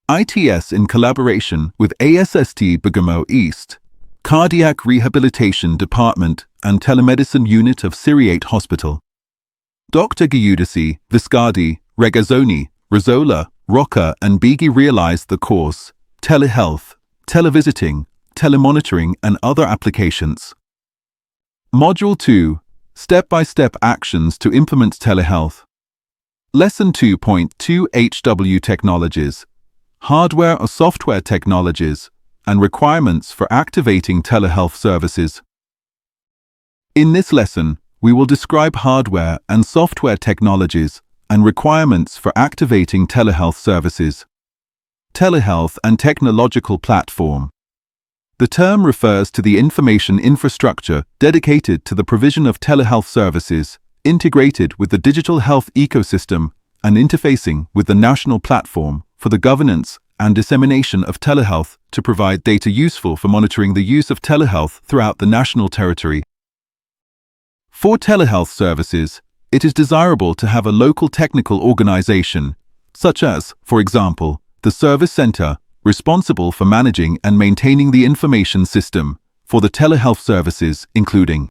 ITS in collaboration with ASST Bergamo East, Cardiac Rehabilitation Department and Telemedicine Unit of Siriate Hospital. Dr. Giudice, Viscardi, Regazzoni, Rizzola, Rocca and Bighi realized the course, Telehealth, Televisiting, Telemonitoring and other applications. Module 2, Step-by-Step Actions to Implement Telehealth. Lesson 2.2 HW Technologies, Hardware or Software Technologies, and Requirements for Activating Telehealth Services. In this lesson, we will describe hardware and software technologies and requirements for activating telehealth services. Telehealth and technological platform. The term refers to the information infrastructure dedicated to the provision of telehealth services, integrated with the digital health ecosystem and interfacing with the national platform for the governance and dissemination of telehealth to provide data useful for monitoring the use of telehealth throughout the national territory. For telehealth services, it is desirable to have a local technical organization, such as, for example, the service center, responsible for managing and maintaining the information system for the telehealth services, including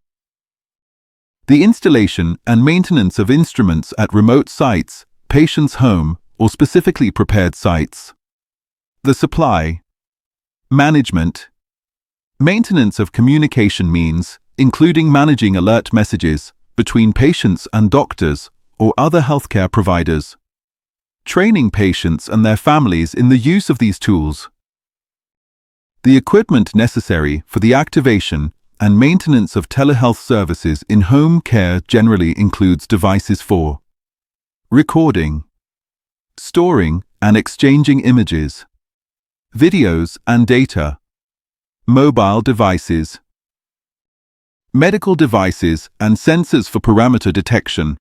the installation and maintenance of instruments at remote sites, patient's home, or specifically prepared sites. The supply, management, maintenance of communication means, including managing alert messages between patients and doctors or other healthcare providers, training patients and their families in the use of these tools. The equipment necessary for the activation and maintenance of telehealth services in home care generally includes devices for recording, storing and exchanging images, videos and data, mobile devices, medical devices and sensors for parameter detection,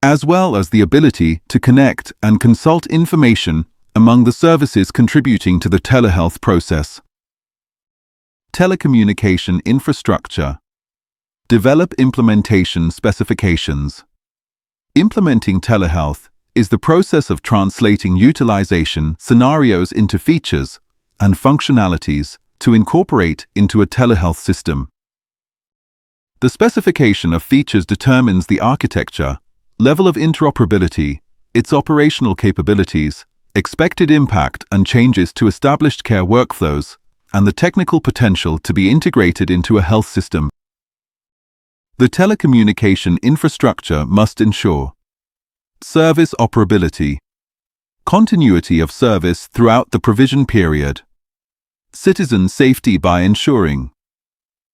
as well as the ability to connect and consult information among the services contributing to the telehealth process. Telecommunication infrastructure. Develop implementation specifications. Implementing telehealth is the process of translating utilization scenarios into features and functionalities to incorporate into a telehealth system. The specification of features determines the architecture, level of interoperability, its operational capabilities, expected impact and changes to established care workflows, and the technical potential to be integrated into a health system. The telecommunication infrastructure must ensure service operability, continuity of service throughout the provision period, citizen safety by ensuring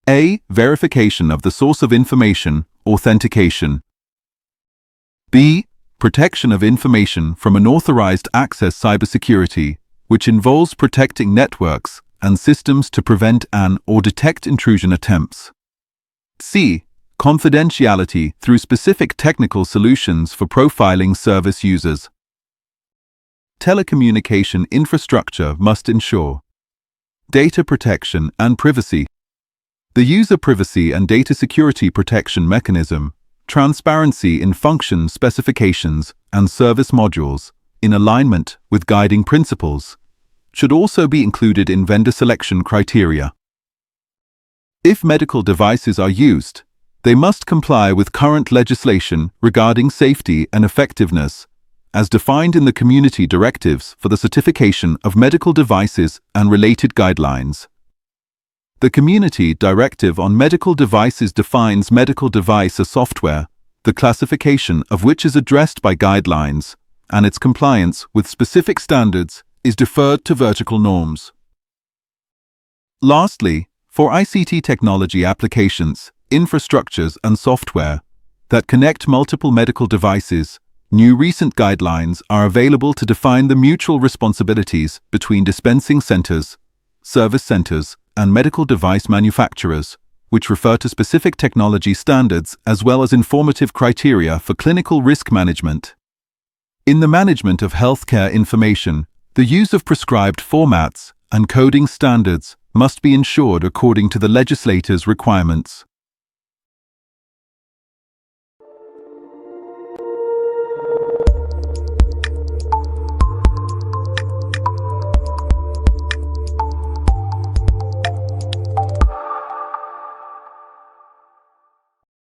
A. Verification of the source of information, authentication. B. Protection of information from unauthorized access cybersecurity, which involves protecting networks and systems to prevent or detect intrusion attempts. C. Confidentiality through specific technical solutions for profiling service users. Telecommunication infrastructure must ensure data protection and privacy. The user privacy and data security protection mechanism, transparency in function specifications and service modules, in alignment with guiding principles, should also be included in vendor selection criteria. If medical devices are used, they must comply with current legislation regarding safety and effectiveness, as defined in the Community Directives for the Certification of Medical Devices and related guidelines. The Community Directive on Medical Devices defines medical device as software, the classification of which is addressed by guidelines, and its compliance with specific standards is deferred to vertical norms. Lastly, for ICT technology applications, infrastructures and software that connect multiple medical devices, new recent guidelines are available to define the mutual responsibilities between dispensing centers, service centers, and medical device manufacturers, which refer to specific technology standards as well as informative criteria for clinical risk management. In the management of healthcare information, the use of prescribed formats and coding standards must be ensured according to the legislator's requirements.